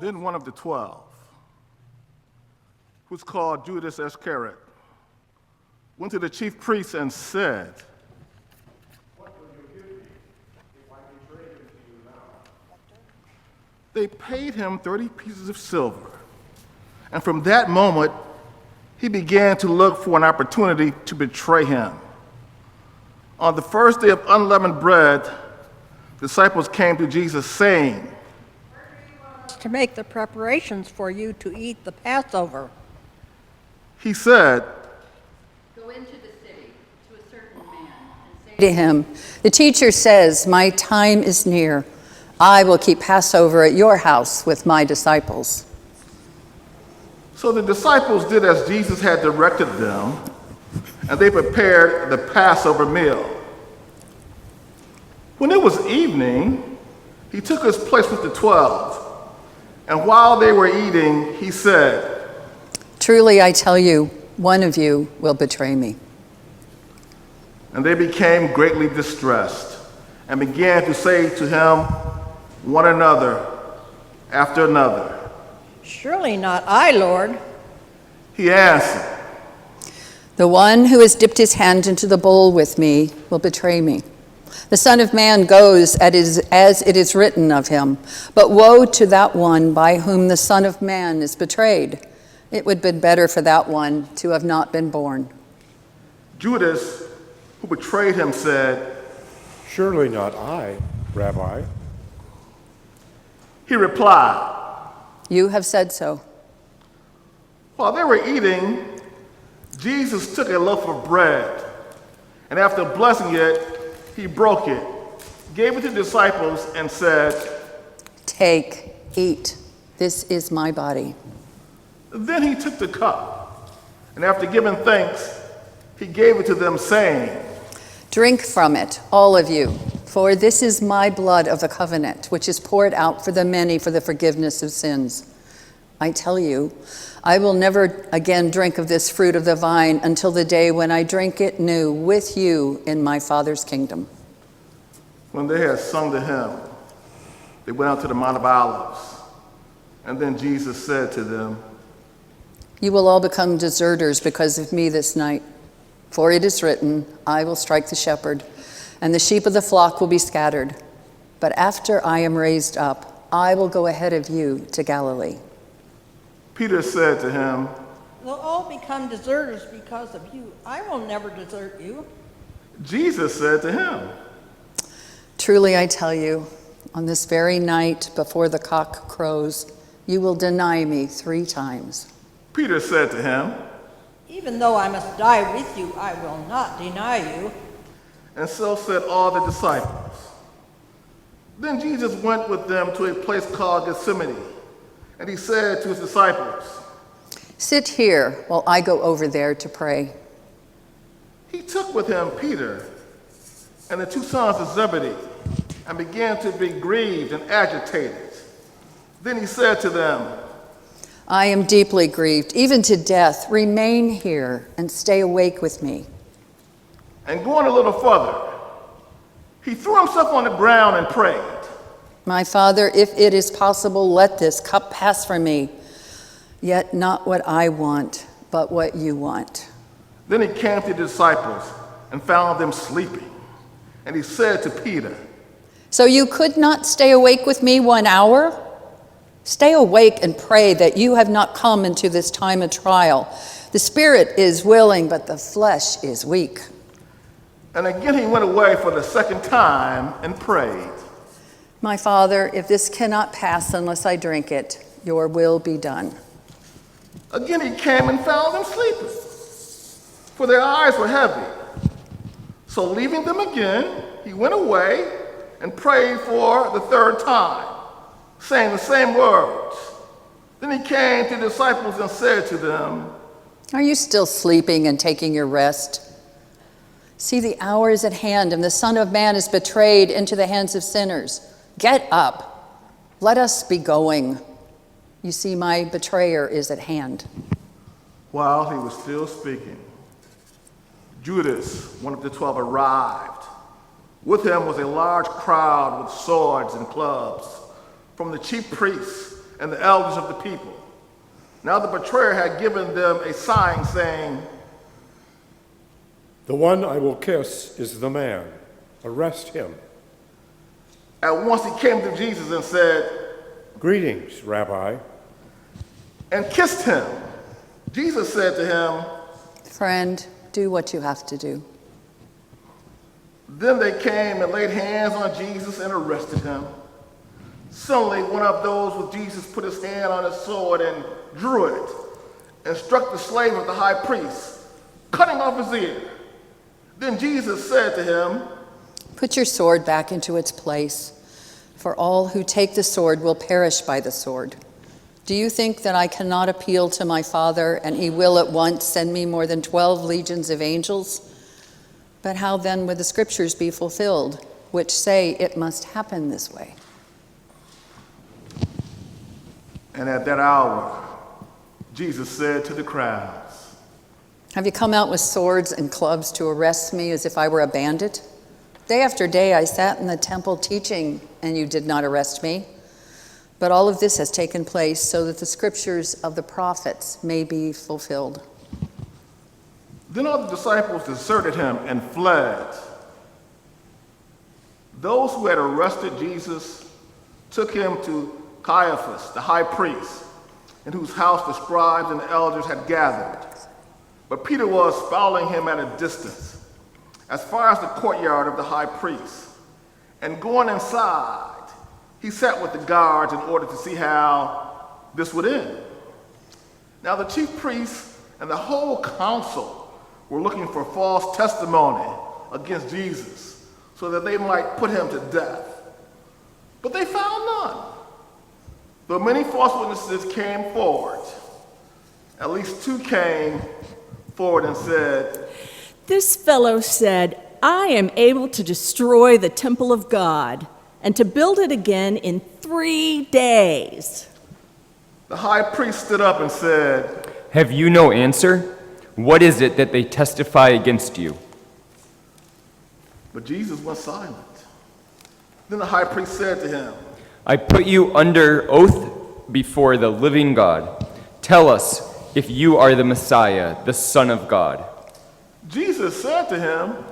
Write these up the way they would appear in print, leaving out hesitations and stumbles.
Then one of the 12, who's called Judas Iscariot, went to the chief priests and said, "What will you give me if I betray him to you now?" They paid him 30 pieces of silver, and from that moment, he began to look for an opportunity to betray him. On the first day of unleavened bread, disciples came to Jesus saying, "To make the preparations for you to eat the Passover." He said, "Go into the city to a certain man and say to him, the teacher says, my time is near. I will keep Passover at your house with my disciples." So the disciples did as Jesus had directed them, and they prepared the Passover meal. When it was evening, he took his place with the 12, and while they were eating, he said, "Truly I tell you, one of you will betray me." And they became greatly distressed and began to say to him one another after another, "Surely not I, Lord." He answered, "The one who has dipped his hand into the bowl with me will betray me. The Son of Man goes as it is written of him, but woe to that one by whom the Son of Man is betrayed. It would have been better for that one to have not been born." Judas, who betrayed him, said, "Surely not I, Rabbi." He replied, "You have said so." While they were eating, Jesus took a loaf of bread, and after blessing it, he broke it, gave it to the disciples, and said, "Take, eat. This is my body." Then he took the cup, and after giving thanks, he gave it to them, saying, "Drink from it, all of you, for this is my blood of the covenant, which is poured out for the many for the forgiveness of sins. I tell you, I will never again drink of this fruit of the vine until the day when I drink it new with you in my Father's kingdom." When they had sung the hymn, they went out to the Mount of Olives, and then Jesus said to them, "You will all become deserters because of me this night. For it is written, I will strike the shepherd, and the sheep of the flock will be scattered. But after I am raised up, I will go ahead of you to Galilee." Peter said to him, "They'll all become deserters because of you. I will never desert you." Jesus said to him, "Truly I tell you, on this very night before the cock crows, you will deny me 3 times. Peter said to him, "Even though I must die with you, I will not deny you." and so said all the disciples. Then Jesus went with them to a place called Gethsemane, and he said to his disciples, Sit here while I go over there to pray." He took with him Peter and the 2 sons of Zebedee, and began to be grieved and agitated. Then he said to them, "I am deeply grieved, even to death. Remain here and stay awake with me." And going a little further, he threw himself on the ground and prayed, "My Father, if it is possible, let this cup pass from me. Yet not what I want, but what you want." Then he came to the disciples and found them sleeping. And he said to Peter, "So you could not stay awake with me 1 hour? Stay awake and pray that you have not come into this time of trial. The spirit is willing, but the flesh is weak." And again he went away for the second time and prayed, "My Father, if this cannot pass unless I drink it, your will be done." Again he came and found them sleeping, for their eyes were heavy. So leaving them again, he went away and prayed for the 3rd time, saying the same words. Then he came to the disciples and said to them, "Are you still sleeping and taking your rest? See, the hour is at hand, and the Son of Man is betrayed into the hands of sinners. Get up. Let us be going. You see, my betrayer is at hand." While he was still speaking, Judas, one of the 12, arrived. With him was a large crowd with swords and clubs from the chief priests and the elders of the people. Now the betrayer had given them a sign saying, "The one I will kiss is the man. Arrest him." At once he came to Jesus and said, "Greetings, Rabbi." and kissed him. Jesus said to him, Friend, do what you have to do. Then they came and laid hands on Jesus and arrested him. Suddenly, one of those with Jesus put his hand on his sword and drew it and struck the slave of the high priest, cutting off his ear. Then Jesus said to him, Put your sword back into its place, for all who take the sword will perish by the sword. Do you think that I cannot appeal to my Father, and he will at once send me more than 12 legions of angels? But how then would the scriptures be fulfilled, which say it must happen this way? and at that hour, Jesus said to the crowds, Have you come out with swords and clubs to arrest me as if I were a bandit? Day after day I sat in the temple teaching, and you did not arrest me. But all of this has taken place so that the scriptures of the prophets may be fulfilled. Then all the disciples deserted him and fled. Those who had arrested Jesus took him to Caiaphas, the high priest, in whose house the scribes and the elders had gathered. But Peter was following him at a distance, as far as the courtyard of the high priest. And going inside, he sat with the guards in order to see how this would end. Now the chief priests and the whole council were looking for false testimony against Jesus so that they might put him to death. But they found none. Though many false witnesses came forward, at least two came forward and said, This fellow said, I am able to destroy the temple of God and to build it again in 3 days. The high priest stood up and said, Have you no answer? What is it that they testify against you? But Jesus was silent. Then the high priest said to him, I put you under oath before the living God. Tell us if you are the Messiah, the Son of God. Jesus said to him,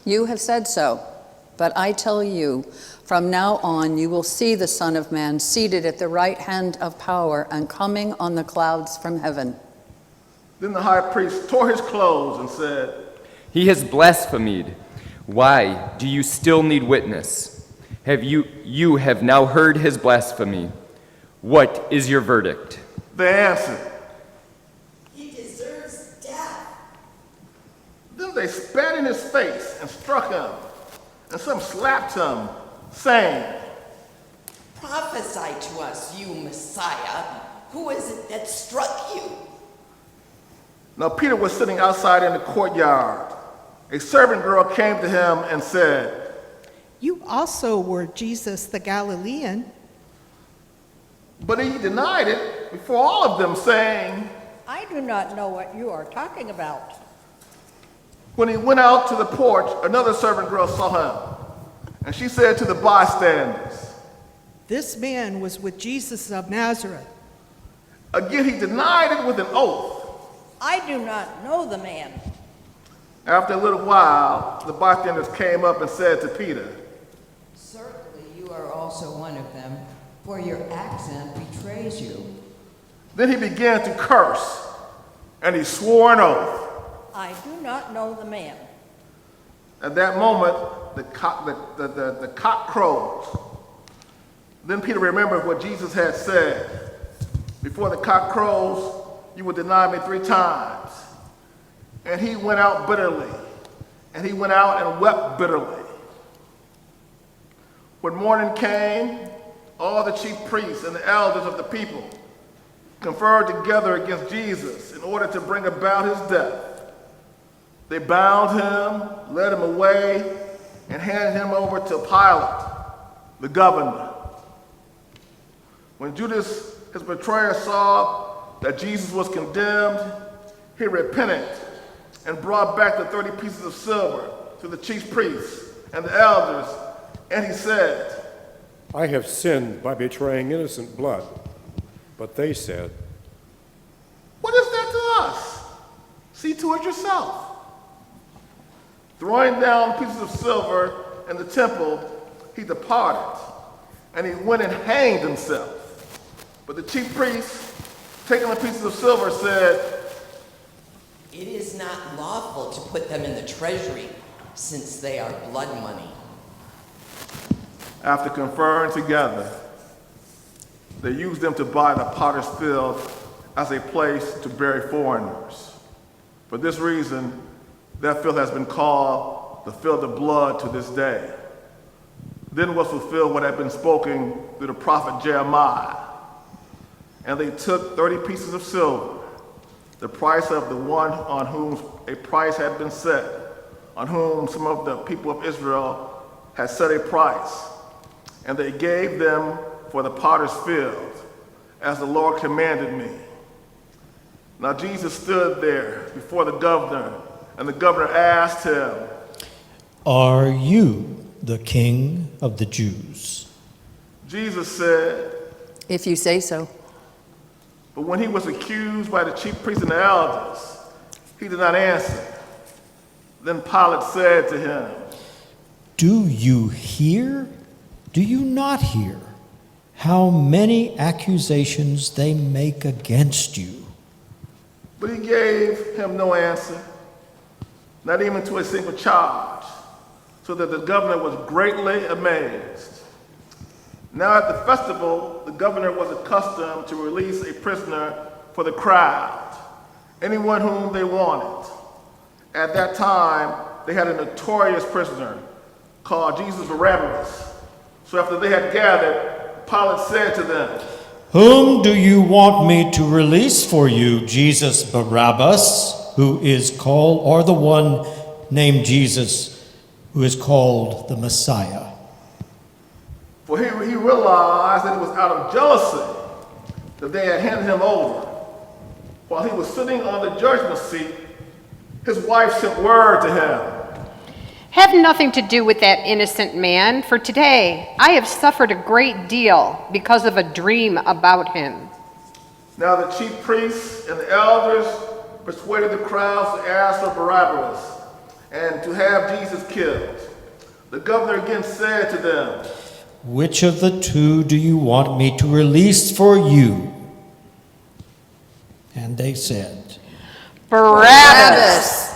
You have said so, but I tell you, from now on you will see the Son of Man seated at the right hand of power and coming on the clouds from heaven. Then the high priest tore his clothes and said, He has blasphemed. Why do you still need witness? You have now heard his blasphemy. What is your verdict? They answered, He deserves death. Then they spat in his face and struck him, and some slapped him, saying, Prophesy to us, you Messiah. Who is it that struck you? Now Peter was sitting outside in the courtyard. A servant girl came to him and said, You also were Jesus the Galilean. but he denied it before all of them, saying, I do not know what you are talking about. When he went out to the porch, another servant girl saw him, and she said to the bystanders, This man was with Jesus of Nazareth. Again he denied it with an oath. I do not know the man. After a little while, the bystanders came up and said to Peter, Certainly you are also one of them, for your accent betrays you. Then he began to curse, and he swore an oath. I do not know the man. At that moment, the cock crows. Then Peter remembered what Jesus had said. Before the cock crows, you will deny me 3 times. And he went out bitterly, and he went out and wept bitterly. When morning came, all the chief priests and the elders of the people conferred together against Jesus in order to bring about his death. They bound him, led him away, and handed him over to Pilate, the governor. When Judas, his betrayer, saw that Jesus was condemned, he repented and brought back the 30 pieces of silver to the chief priests and the elders, and he said, I have sinned by betraying innocent blood. But they said, "What is that to us? See to it yourself." Throwing down pieces of silver in the temple, he departed, and he went and hanged himself. But the chief priests, taking the pieces of silver, said, It is not lawful to put them in the treasury, since they are blood money. After conferring together, they used them to buy the potter's field as a place to bury foreigners. For this reason, that field has been called the field of blood to this day. Then was fulfilled what had been spoken through the prophet Jeremiah. And they took 30 pieces of silver, the price of the one on whom a price had been set, on whom some of the people of Israel had set a price. And they gave them for the potter's field, as the Lord commanded me. Now Jesus stood there before the governor, and the governor asked him, "Are you the king of the Jews?" Jesus said, If you say so. but when he was accused by the chief priests and the elders, he did not answer. Then Pilate said to him, "Do you hear? Do you not hear how many accusations they make against you?" But he gave him no answer, not even to a single charge, so that the governor was greatly amazed. Now at the festival, the governor was accustomed to release a prisoner for the crowd, anyone whom they wanted. At that time, they had a notorious prisoner called Jesus Barabbas. So after they had gathered, Pilate said to them, "Whom do you want me to release for you, Jesus Barabbas, who is called, or the one named Jesus, who is called the Messiah?" For he realized that it was out of jealousy that they had handed him over. While he was sitting on the judgment seat, his wife sent word to him, "Have nothing to do with that innocent man, for today I have suffered a great deal because of a dream about him." Now the chief priests and the elders persuaded the crowds to ask for Barabbas and to have Jesus killed. The governor again said to them, "Which of the two do you want me to release for you?" And they said, Barabbas.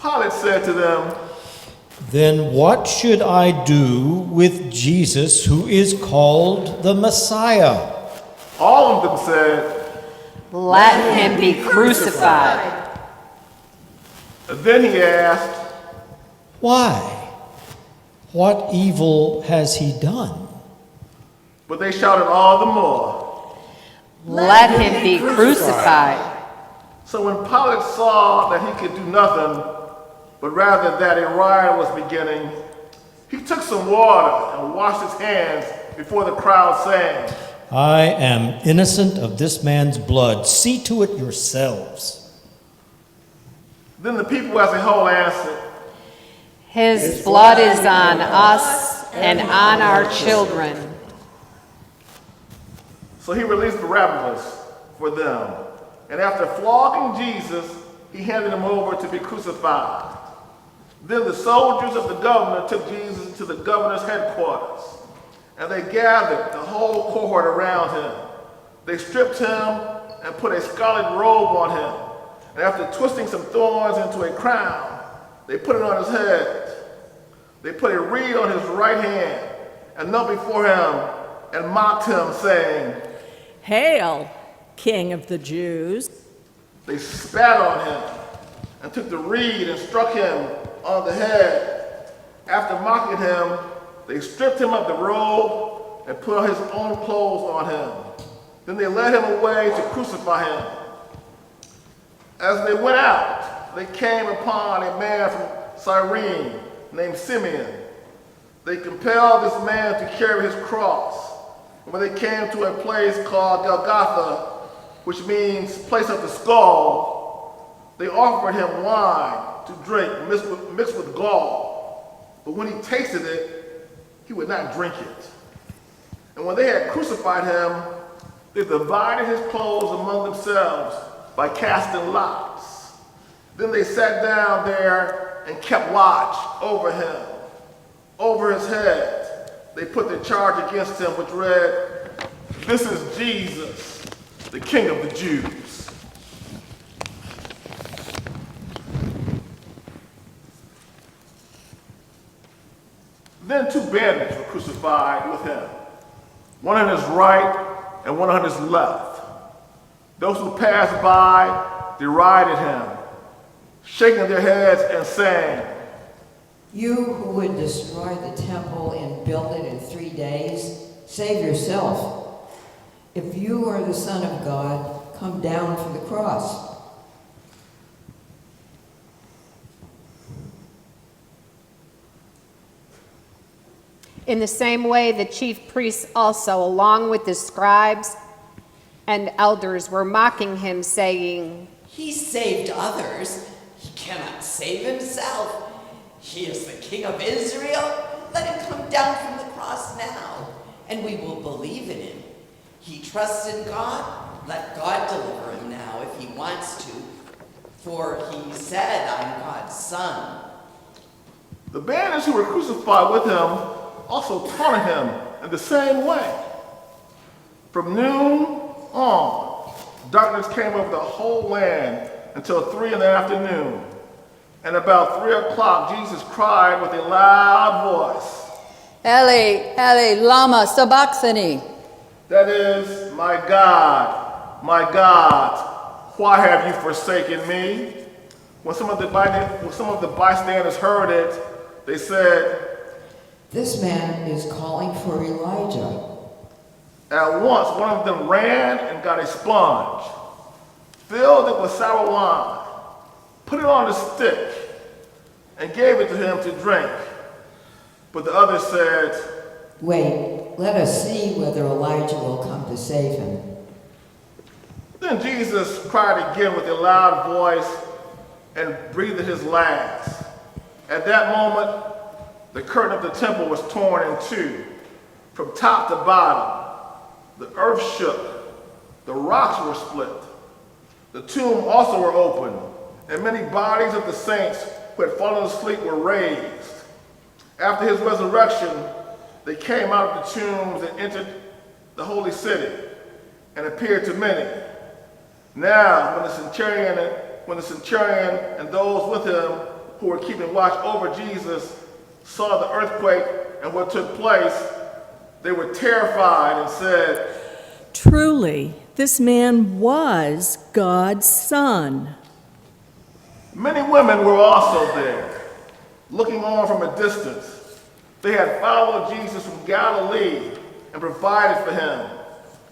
Pilate said to them, "Then what should I do with Jesus, who is called the Messiah?" All of them said, Let him be crucified. and then he asked, "Why? What evil has he done?" but they shouted all the more. Let him be crucified. So when Pilate saw that he could do nothing, but rather that a riot was beginning, he took some water and washed his hands before the crowd, saying, "I am innocent of this man's blood. See to it yourselves." Then the people as a whole answered, His blood is on us and on our children. So he released Barabbas for them. And after flogging Jesus, he handed him over to be crucified. Then the soldiers of the governor took Jesus to the governor's headquarters, and they gathered the whole cohort around him. They stripped him and put a scarlet robe on him, and after twisting some thorns into a crown, they put it on his head. They put a reed on his right hand and knelt before him and mocked him, saying, Hail, King of the Jews. They spat on him and took the reed and struck him on the head. After mocking him, they stripped him of the robe and put his own clothes on him. Then they led him away to crucify him. As they went out, they came upon a man from Cyrene named Simeon. They compelled this man to carry his cross. And when they came to a place called Golgotha, which means place of the skull, they offered him wine to drink mixed with gall. But when he tasted it, he would not drink it. And when they had crucified him, they divided his clothes among themselves by casting lots. Then they sat down there and kept watch over him. Over his head, they put the charge against him, which read, "This is Jesus, the King of the Jews." Then two bandits were crucified with him, one on his right and one on his left. Those who passed by derided him, shaking their heads and saying, You who would destroy the temple and build it in 3 days, save yourself. If you are the Son of God, come down from the cross. In the same way, the chief priests also, along with the scribes and elders, were mocking him, saying, He saved others. He cannot save himself. He is the King of Israel. Let him come down from the cross now, and we will believe in him. He trusts in God. Let God deliver him now if he wants to, for he said, I'm God's son. The bandits who were crucified with him also taunted him in the same way. From noon on, darkness came over the whole land until 3 in the afternoon. And about 3 o'clock, Jesus cried with a loud voice, Eli, Eli, lama sabachthani. that is, my God, why have you forsaken me? When some of the bystanders heard it, they said, This man is calling for Elijah. At once, one of them ran and got a sponge, filled it with sour wine, put it on a stick, and gave it to him to drink. But the other said, Wait, let us see whether Elijah will come to save him. Then Jesus cried again with a loud voice and breathed his last. At that moment, the curtain of the temple was torn in two, from top to bottom. The earth shook, the rocks were split. The tomb also were opened, and many bodies of the saints who had fallen asleep were raised. After his resurrection, they came out of the tombs and entered the holy city and appeared to many. Now, when the centurion and those with him who were keeping watch over Jesus saw the earthquake and what took place, they were terrified and said, Truly, this man was God's son. Many women were also there, looking on from a distance. They had followed Jesus from Galilee and provided for him.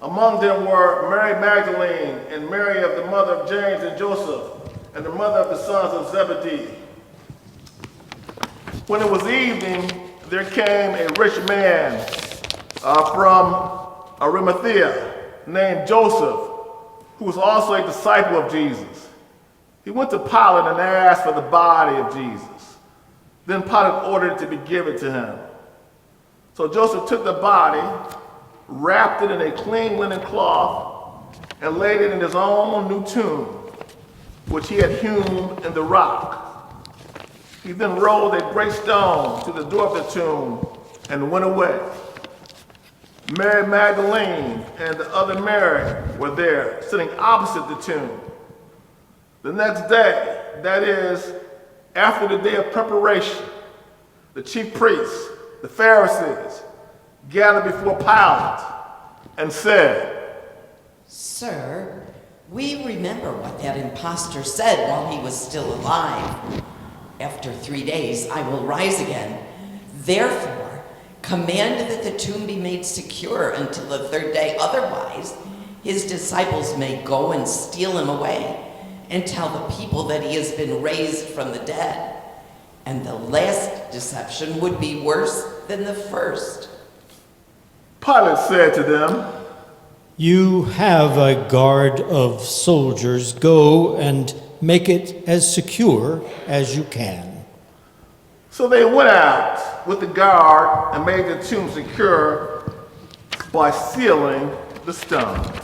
Among them were Mary Magdalene and Mary of the mother of James and Joseph and the mother of the sons of Zebedee. When it was evening, there came a rich man from Arimathea named Joseph, who was also a disciple of Jesus. He went to Pilate and asked for the body of Jesus. Then Pilate ordered it to be given to him. So Joseph took the body, wrapped it in a clean linen cloth, and laid it in his own new tomb, which he had hewn in the rock. He then rolled a great stone to the door of the tomb and went away. Mary Magdalene and the other Mary were there, sitting opposite the tomb. The next day, that is, after the day of preparation, the chief priests, the Pharisees, gathered before Pilate and said, Sir, we remember what that impostor said while he was still alive. After 3 days, I will rise again. Therefore, command that the tomb be made secure until the 3rd day. Otherwise, his disciples may go and steal him away and tell the people that he has been raised from the dead. And the last deception would be worse than the first. Pilate said to them, You have a guard of soldiers. Go and make it as secure as you can. So they went out with the guard and made the tomb secure, by sealing the stone.